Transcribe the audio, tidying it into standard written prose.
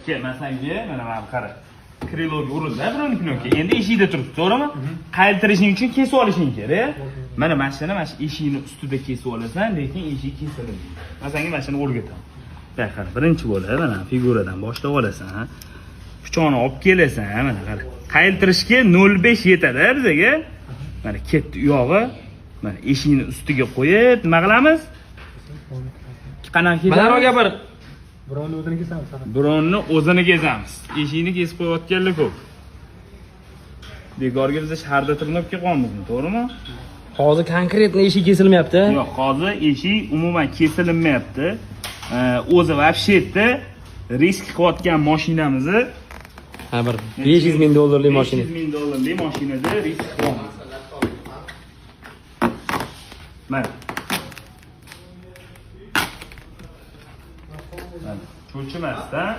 Kel, masaga mana bu qara. Kriloga urildi, birovni knopka. Endi eshikda turibdi, to'g'rimi? Qaytarishing uchun kesib olishing kerak. Mana mashina mana shu eshikning ustida kesib olasan, lekin eshik kesiladi. Masalan, mashina o'rgataman. Bak qara, birinchi bo'ladi, mana figuradan boshlab olasan. Pichoqni olib kelasan, mana qara. Qaytarishga 0.5 yetadi bizga. Mana ketdi u yog'i. Mana eshikning ustiga qo'yib, nima qilamiz? Qanaqa keladi? Balandroq gapir. Birovni o'zini kesamiz faqat. Birovni o'zini kezamiz. Eshikni kesib qo'yayotganlar ko'p. Bekorga biz shaharda tirnab kelganmiz, to'g'rimi? Hozir konkretni eshik kesilmayapti. Yo'q, hozir eshik umuman kesilmayapti. O'zi vobshetda risk qilayotgan mashinamizni Ha, bir 500 ming dollarlik mashina. 500 ming dollarlik mashinada risk qilyapmiz. Mana. Cho'chimasdan